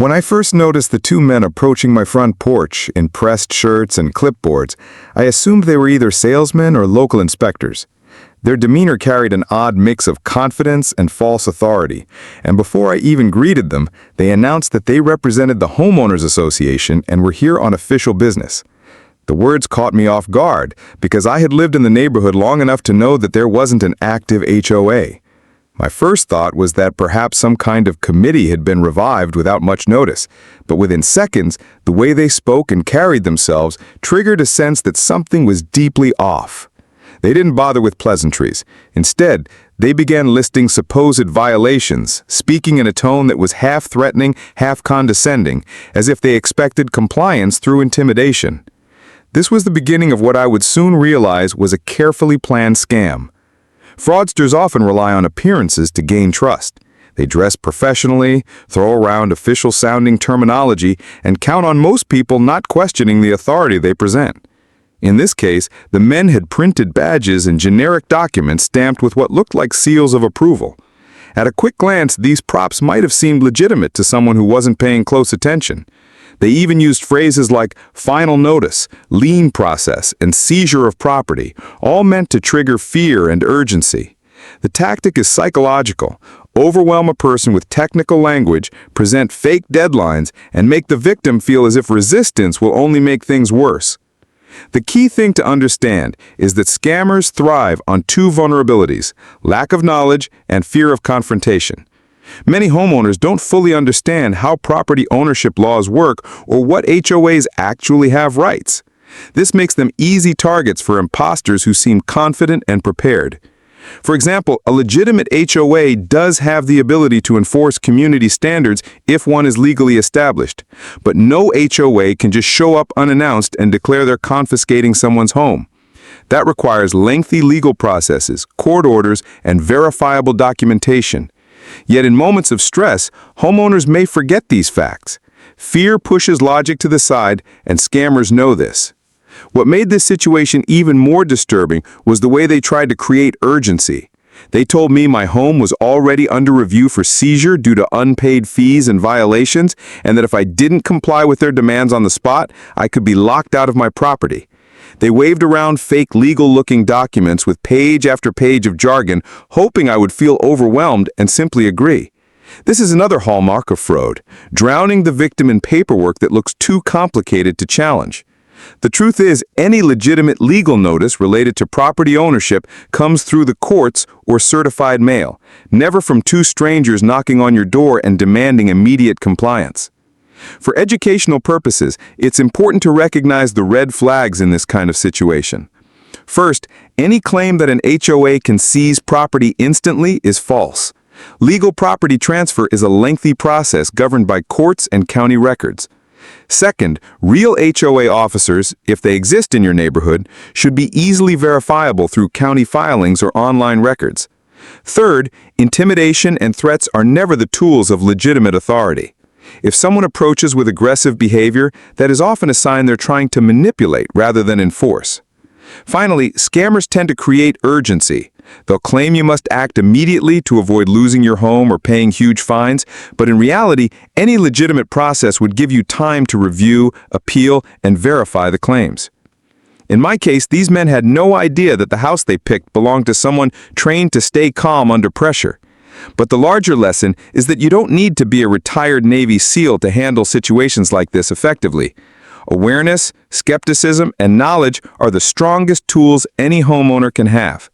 When I first noticed the two men approaching my front porch in pressed shirts and clipboards, I assumed they were either salesmen or local inspectors. Their demeanor carried an odd mix of confidence and false authority, and before I even greeted them, they announced that they represented the Homeowners Association and were here on official business. The words caught me off guard because I had lived in the neighborhood long enough to know that there wasn't an active HOA. My first thought was that perhaps some kind of committee had been revived without much notice, but within seconds, the way they spoke and carried themselves triggered a sense that something was deeply off. They didn't bother with pleasantries. Instead, they began listing supposed violations, speaking in a tone that was half threatening, half condescending, as if they expected compliance through intimidation. This was the beginning of what I would soon realize was a carefully planned scam. Fraudsters often rely on appearances to gain trust. They dress professionally, throw around official-sounding terminology, and count on most people not questioning the authority they present. In this case, the men had printed badges and generic documents stamped with what looked like seals of approval. At a quick glance, these props might have seemed legitimate to someone who wasn't paying close attention. They even used phrases like final notice, lien process, and seizure of property, all meant to trigger fear and urgency. The tactic is psychological. Overwhelm a person with technical language, present fake deadlines, and make the victim feel as if resistance will only make things worse. The key thing to understand is that scammers thrive on two vulnerabilities: lack of knowledge and fear of confrontation. Many homeowners don't fully understand how property ownership laws work or what HOAs actually have rights. This makes them easy targets for imposters who seem confident and prepared. For example, a legitimate HOA does have the ability to enforce community standards if one is legally established, but no HOA can just show up unannounced and declare they're confiscating someone's home. That requires lengthy legal processes, court orders, and verifiable documentation. Yet in moments of stress, homeowners may forget these facts. Fear pushes logic to the side, and scammers know this. What made this situation even more disturbing was the way they tried to create urgency. They told me my home was already under review for seizure due to unpaid fees and violations, and that if I didn't comply with their demands on the spot, I could be locked out of my property. They waved around fake legal-looking documents with page after page of jargon, hoping I would feel overwhelmed and simply agree. This is another hallmark of fraud, drowning the victim in paperwork that looks too complicated to challenge. The truth is, any legitimate legal notice related to property ownership comes through the courts or certified mail, never from two strangers knocking on your door and demanding immediate compliance. For educational purposes, it's important to recognize the red flags in this kind of situation. First, any claim that an HOA can seize property instantly is false. Legal property transfer is a lengthy process governed by courts and county records. Second, real HOA officers, if they exist in your neighborhood, should be easily verifiable through county filings or online records. Third, intimidation and threats are never the tools of legitimate authority. If someone approaches with aggressive behavior, that is often a sign they're trying to manipulate rather than enforce. Finally, scammers tend to create urgency. They'll claim you must act immediately to avoid losing your home or paying huge fines, but in reality, any legitimate process would give you time to review, appeal, and verify the claims. In my case, these men had no idea that the house they picked belonged to someone trained to stay calm under pressure. But the larger lesson is that you don't need to be a retired Navy SEAL to handle situations like this effectively. Awareness, skepticism, and knowledge are the strongest tools any homeowner can have.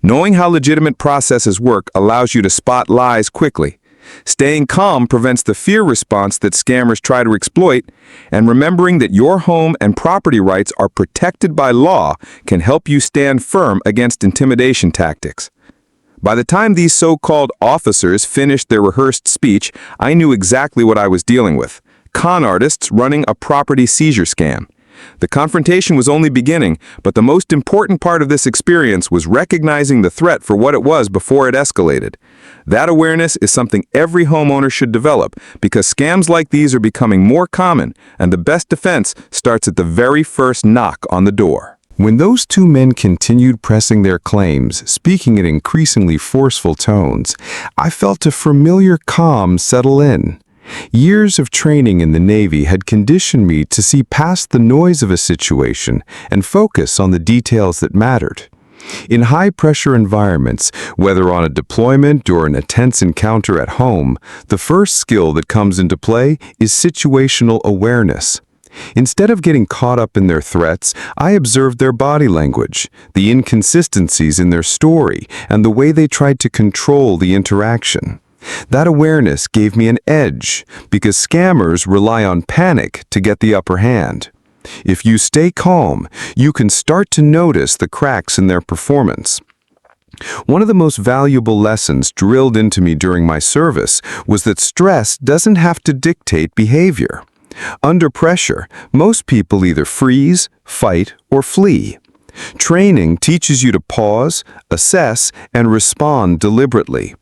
Knowing how legitimate processes work allows you to spot lies quickly. Staying calm prevents the fear response that scammers try to exploit, and remembering that your home and property rights are protected by law can help you stand firm against intimidation tactics. By the time these so-called officers finished their rehearsed speech, I knew exactly what I was dealing with: con artists running a property seizure scam. The confrontation was only beginning, but the most important part of this experience was recognizing the threat for what it was before it escalated. That awareness is something every homeowner should develop, because scams like these are becoming more common, and the best defense starts at the very first knock on the door. When those two men continued pressing their claims, speaking in increasingly forceful tones, I felt a familiar calm settle in. Years of training in the Navy had conditioned me to see past the noise of a situation and focus on the details that mattered. In high-pressure environments, whether on a deployment or in a tense encounter at home, the first skill that comes into play is situational awareness. Instead of getting caught up in their threats, I observed their body language, the inconsistencies in their story, and the way they tried to control the interaction. That awareness gave me an edge, because scammers rely on panic to get the upper hand. If you stay calm, you can start to notice the cracks in their performance. One of the most valuable lessons drilled into me during my service was that stress doesn't have to dictate behavior. Under pressure, most people either freeze, fight, or flee. Training teaches you to pause, assess, and respond deliberately.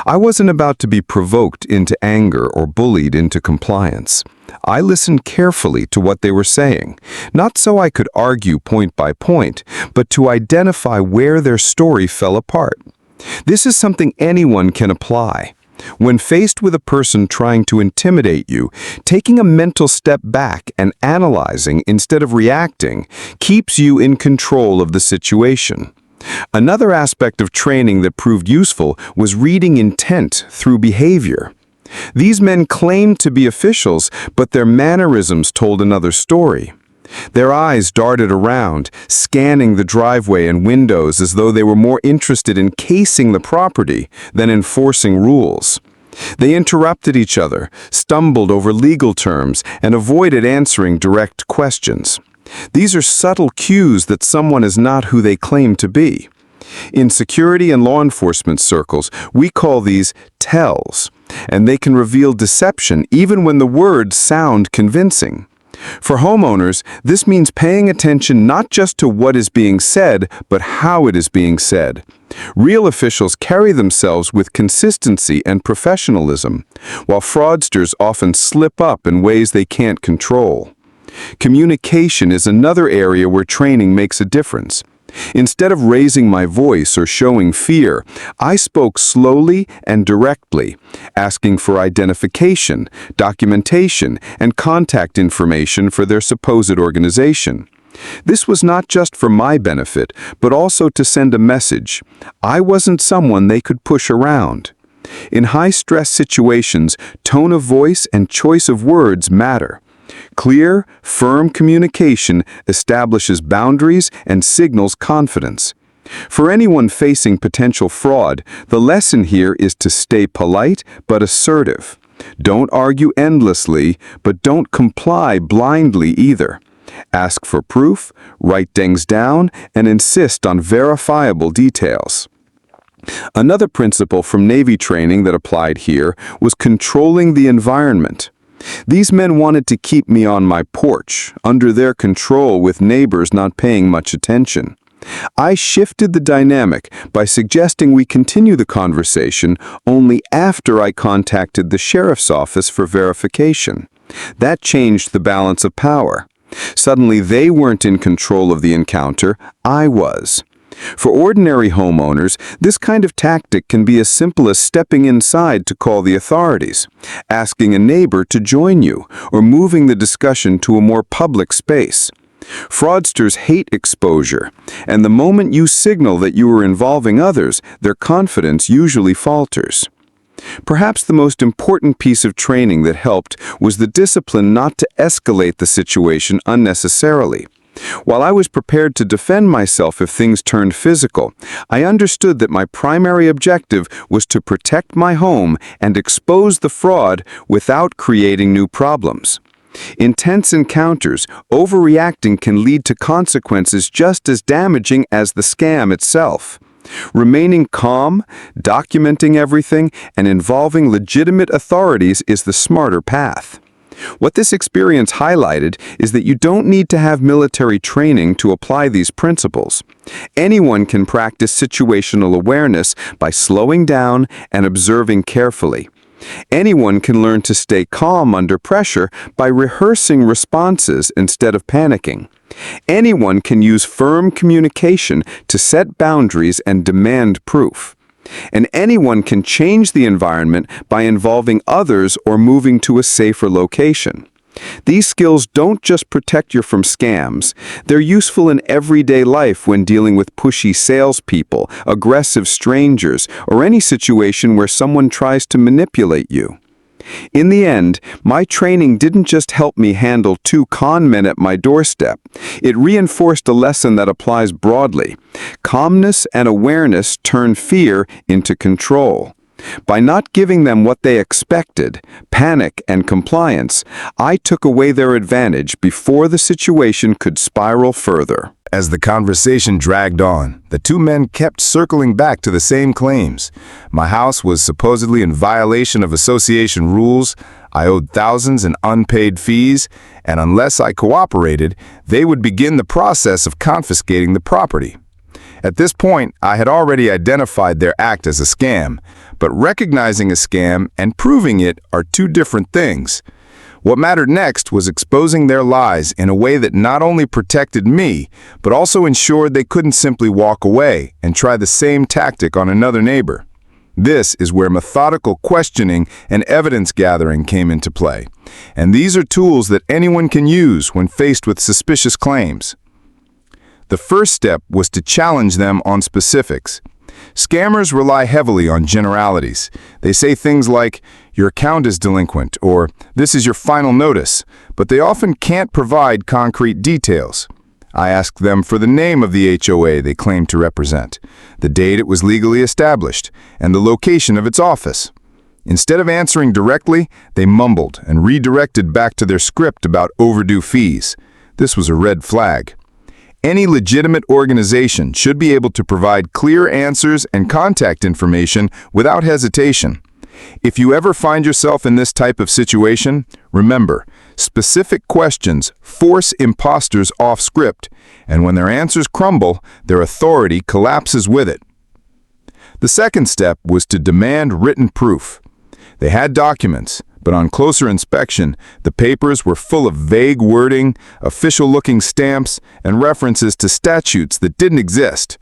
I wasn't about to be provoked into anger or bullied into compliance. I listened carefully to what they were saying, not so I could argue point by point, but to identify where their story fell apart. This is something anyone can apply. When faced with a person trying to intimidate you, taking a mental step back and analyzing instead of reacting keeps you in control of the situation. Another aspect of training that proved useful was reading intent through behavior. These men claimed to be officials, but their mannerisms told another story. Their eyes darted around, scanning the driveway and windows as though they were more interested in casing the property than enforcing rules. They interrupted each other, stumbled over legal terms, and avoided answering direct questions. These are subtle cues that someone is not who they claim to be. In security and law enforcement circles, we call these tells, and they can reveal deception even when the words sound convincing. For homeowners, this means paying attention not just to what is being said, but how it is being said. Real officials carry themselves with consistency and professionalism, while fraudsters often slip up in ways they can't control. Communication is another area where training makes a difference. Instead of raising my voice or showing fear, I spoke slowly and directly, asking for identification, documentation, and contact information for their supposed organization. This was not just for my benefit, but also to send a message. I wasn't someone they could push around. In high-stress situations, tone of voice and choice of words matter. Clear, firm communication establishes boundaries and signals confidence. For anyone facing potential fraud, the lesson here is to stay polite but assertive. Don't argue endlessly, but don't comply blindly either. Ask for proof, write things down, and insist on verifiable details. Another principle from Navy training that applied here was controlling the environment. These men wanted to keep me on my porch, under their control with neighbors not paying much attention. I shifted the dynamic by suggesting we continue the conversation only after I contacted the sheriff's office for verification. That changed the balance of power. Suddenly they weren't in control of the encounter, I was. For ordinary homeowners, this kind of tactic can be as simple as stepping inside to call the authorities, asking a neighbor to join you, or moving the discussion to a more public space. Fraudsters hate exposure, and the moment you signal that you are involving others, their confidence usually falters. Perhaps the most important piece of training that helped was the discipline not to escalate the situation unnecessarily. While I was prepared to defend myself if things turned physical, I understood that my primary objective was to protect my home and expose the fraud without creating new problems. In tense encounters, overreacting can lead to consequences just as damaging as the scam itself. Remaining calm, documenting everything, and involving legitimate authorities is the smarter path. What this experience highlighted is that you don't need to have military training to apply these principles. Anyone can practice situational awareness by slowing down and observing carefully. Anyone can learn to stay calm under pressure by rehearsing responses instead of panicking. Anyone can use firm communication to set boundaries and demand proof. And anyone can change the environment by involving others or moving to a safer location. These skills don't just protect you from scams, they're useful in everyday life when dealing with pushy salespeople, aggressive strangers, or any situation where someone tries to manipulate you. In the end, my training didn't just help me handle 2 con men at my doorstep. It reinforced a lesson that applies broadly. Calmness and awareness turn fear into control. By not giving them what they expected, panic and compliance, I took away their advantage before the situation could spiral further. As the conversation dragged on, the 2 men kept circling back to the same claims. My house was supposedly in violation of association rules, I owed thousands in unpaid fees, and unless I cooperated, they would begin the process of confiscating the property. At this point, I had already identified their act as a scam, but recognizing a scam and proving it are 2 different things. What mattered next was exposing their lies in a way that not only protected me, but also ensured they couldn't simply walk away and try the same tactic on another neighbor. This is where methodical questioning and evidence gathering came into play. And these are tools that anyone can use when faced with suspicious claims. The first step was to challenge them on specifics. Scammers rely heavily on generalities. They say things like, "Your account is delinquent," or "This is your final notice," but they often can't provide concrete details. I asked them for the name of the HOA they claimed to represent, the date it was legally established, and the location of its office. Instead of answering directly, they mumbled and redirected back to their script about overdue fees. This was a red flag. Any legitimate organization should be able to provide clear answers and contact information without hesitation. If you ever find yourself in this type of situation, remember, specific questions force imposters off script, and when their answers crumble, their authority collapses with it. The second step was to demand written proof. They had documents, but on closer inspection, the papers were full of vague wording, official-looking stamps, and references to statutes that didn't exist.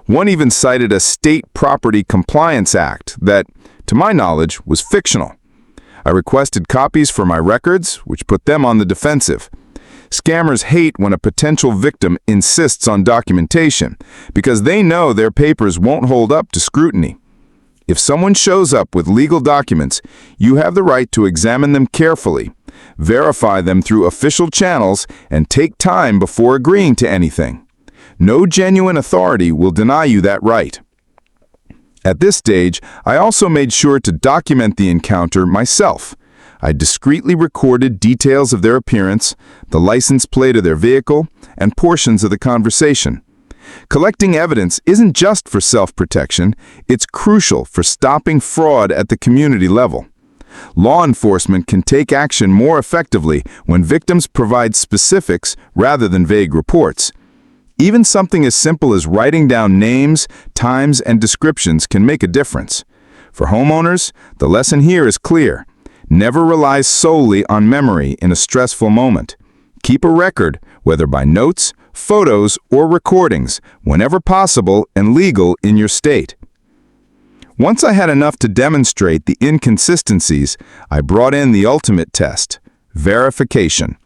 One even cited a State Property Compliance Act that, to my knowledge, was fictional. I requested copies for my records, which put them on the defensive. Scammers hate when a potential victim insists on documentation, because they know their papers won't hold up to scrutiny. If someone shows up with legal documents, you have the right to examine them carefully, verify them through official channels, and take time before agreeing to anything. No genuine authority will deny you that right. At this stage, I also made sure to document the encounter myself. I discreetly recorded details of their appearance, the license plate of their vehicle, and portions of the conversation. Collecting evidence isn't just for self-protection, it's crucial for stopping fraud at the community level. Law enforcement can take action more effectively when victims provide specifics rather than vague reports. Even something as simple as writing down names, times, and descriptions can make a difference. For homeowners, the lesson here is clear. Never rely solely on memory in a stressful moment. Keep a record, whether by notes, photos, or recordings, whenever possible and legal in your state. Once I had enough to demonstrate the inconsistencies, I brought in the ultimate test, verification.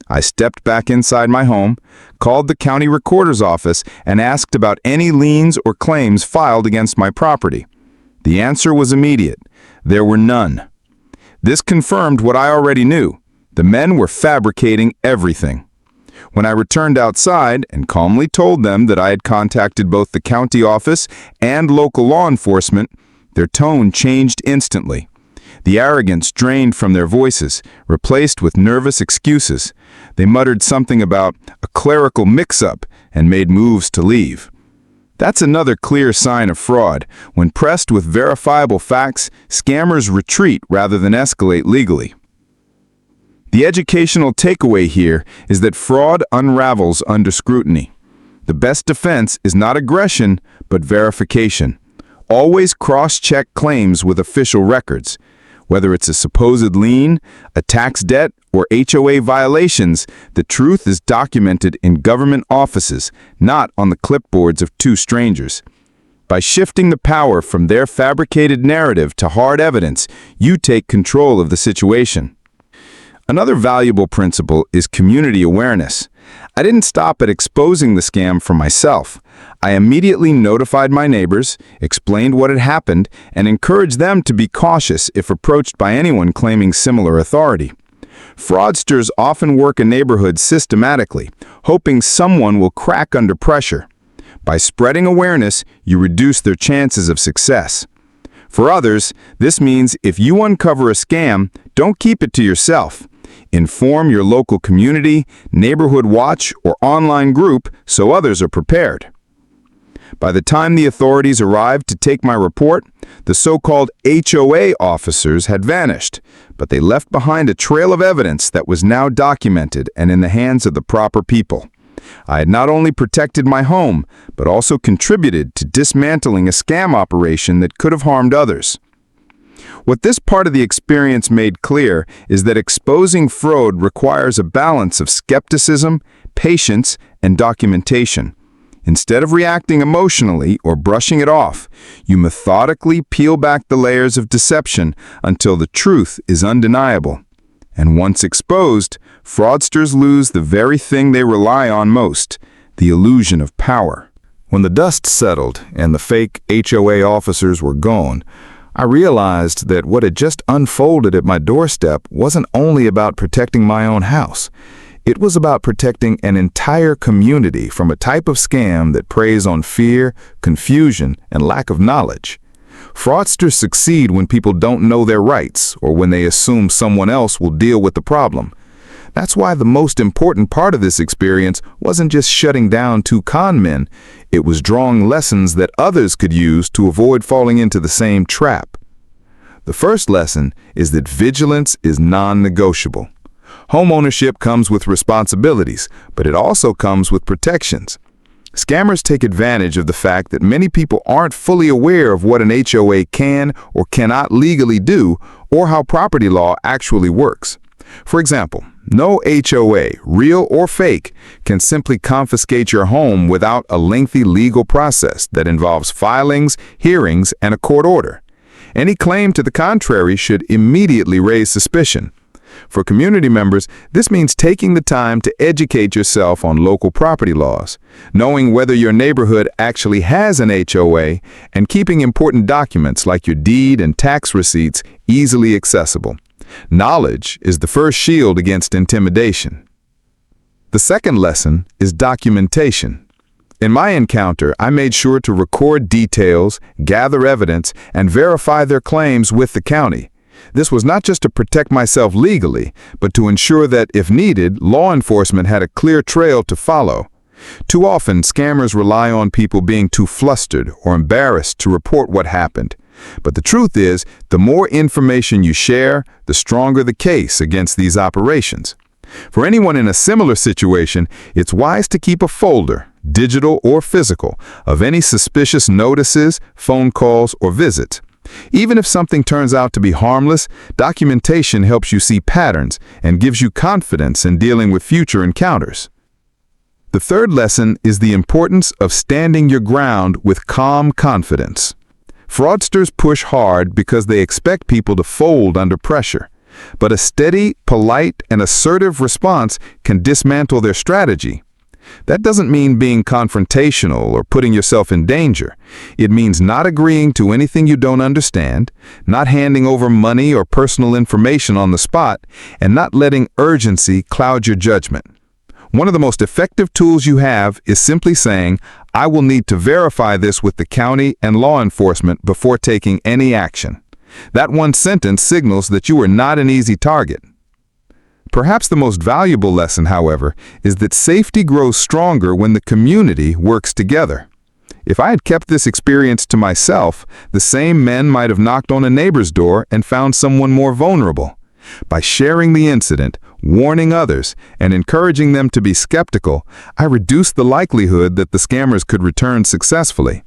I stepped back inside my home, called the county recorder's office, and asked about any liens or claims filed against my property. The answer was immediate. There were none. This confirmed what I already knew. The men were fabricating everything. When I returned outside and calmly told them that I had contacted both the county office and local law enforcement, their tone changed instantly. The arrogance drained from their voices, replaced with nervous excuses. They muttered something about a clerical mix-up and made moves to leave. That's another clear sign of fraud. When pressed with verifiable facts, scammers retreat rather than escalate legally. The educational takeaway here is that fraud unravels under scrutiny. The best defense is not aggression, but verification. Always cross-check claims with official records. Whether it's a supposed lien, a tax debt, or HOA violations, the truth is documented in government offices, not on the clipboards of 2 strangers. By shifting the power from their fabricated narrative to hard evidence, you take control of the situation. Another valuable principle is community awareness. I didn't stop at exposing the scam for myself. I immediately notified my neighbors, explained what had happened, and encouraged them to be cautious if approached by anyone claiming similar authority. Fraudsters often work a neighborhood systematically, hoping someone will crack under pressure. By spreading awareness, you reduce their chances of success. For others, this means if you uncover a scam, don't keep it to yourself. Inform your local community, neighborhood watch, or online group so others are prepared. By the time the authorities arrived to take my report, the so-called HOA officers had vanished, but they left behind a trail of evidence that was now documented and in the hands of the proper people. I had not only protected my home, but also contributed to dismantling a scam operation that could have harmed others. What this part of the experience made clear is that exposing fraud requires a balance of skepticism, patience, and documentation. Instead of reacting emotionally or brushing it off, you methodically peel back the layers of deception until the truth is undeniable. And once exposed, fraudsters lose the very thing they rely on most, the illusion of power. When the dust settled and the fake HOA officers were gone, I realized that what had just unfolded at my doorstep wasn't only about protecting my own house. It was about protecting an entire community from a type of scam that preys on fear, confusion, and lack of knowledge. Fraudsters succeed when people don't know their rights or when they assume someone else will deal with the problem. That's why the most important part of this experience wasn't just shutting down two con men, it was drawing lessons that others could use to avoid falling into the same trap. The first lesson is that vigilance is non-negotiable. Homeownership comes with responsibilities, but it also comes with protections. Scammers take advantage of the fact that many people aren't fully aware of what an HOA can or cannot legally do or how property law actually works. For example, no HOA, real or fake, can simply confiscate your home without a lengthy legal process that involves filings, hearings, and a court order. Any claim to the contrary should immediately raise suspicion. For community members, this means taking the time to educate yourself on local property laws, knowing whether your neighborhood actually has an HOA, and keeping important documents like your deed and tax receipts easily accessible. Knowledge is the first shield against intimidation. The second lesson is documentation. In my encounter, I made sure to record details, gather evidence, and verify their claims with the county. This was not just to protect myself legally, but to ensure that, if needed, law enforcement had a clear trail to follow. Too often, scammers rely on people being too flustered or embarrassed to report what happened. But the truth is, the more information you share, the stronger the case against these operations. For anyone in a similar situation, it's wise to keep a folder, digital or physical, of any suspicious notices, phone calls, or visits. Even if something turns out to be harmless, documentation helps you see patterns and gives you confidence in dealing with future encounters. The third lesson is the importance of standing your ground with calm confidence. Fraudsters push hard because they expect people to fold under pressure. But a steady, polite, and assertive response can dismantle their strategy. That doesn't mean being confrontational or putting yourself in danger. It means not agreeing to anything you don't understand, not handing over money or personal information on the spot, and not letting urgency cloud your judgment. One of the most effective tools you have is simply saying, "I will need to verify this with the county and law enforcement before taking any action." That one sentence signals that you are not an easy target. Perhaps the most valuable lesson, however, is that safety grows stronger when the community works together. If I had kept this experience to myself, the same men might have knocked on a neighbor's door and found someone more vulnerable. By sharing the incident, warning others, and encouraging them to be skeptical, I reduced the likelihood that the scammers could return successfully.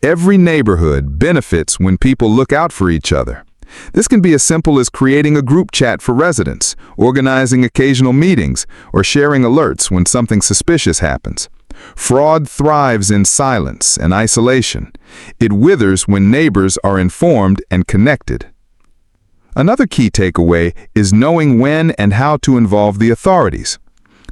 Every neighborhood benefits when people look out for each other. This can be as simple as creating a group chat for residents, organizing occasional meetings, or sharing alerts when something suspicious happens. Fraud thrives in silence and isolation. It withers when neighbors are informed and connected. Another key takeaway is knowing when and how to involve the authorities.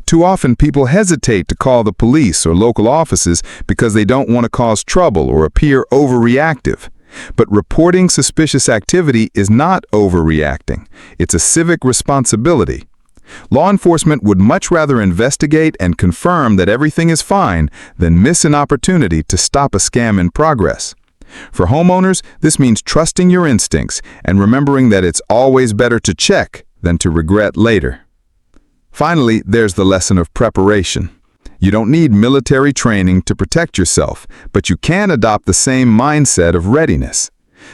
Too often people hesitate to call the police or local offices because they don't want to cause trouble or appear overreactive. But reporting suspicious activity is not overreacting. It's a civic responsibility. Law enforcement would much rather investigate and confirm that everything is fine than miss an opportunity to stop a scam in progress. For homeowners, this means trusting your instincts and remembering that it's always better to check than to regret later. Finally, there's the lesson of preparation. You don't need military training to protect yourself, but you can adopt the same mindset of readiness.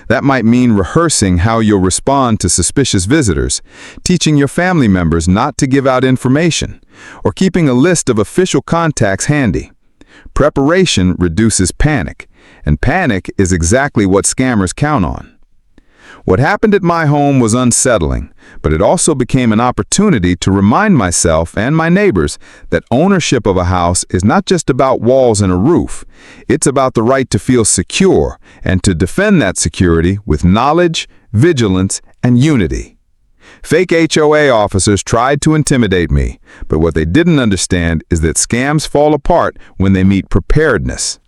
That might mean rehearsing how you'll respond to suspicious visitors, teaching your family members not to give out information, or keeping a list of official contacts handy. Preparation reduces panic, and panic is exactly what scammers count on. What happened at my home was unsettling, but it also became an opportunity to remind myself and my neighbors that ownership of a house is not just about walls and a roof. It's about the right to feel secure and to defend that security with knowledge, vigilance, and unity. Fake HOA officers tried to intimidate me, but what they didn't understand is that scams fall apart when they meet preparedness.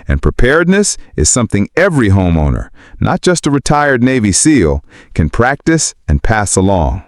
And preparedness is something every homeowner, not just a retired Navy SEAL, can practice and pass along.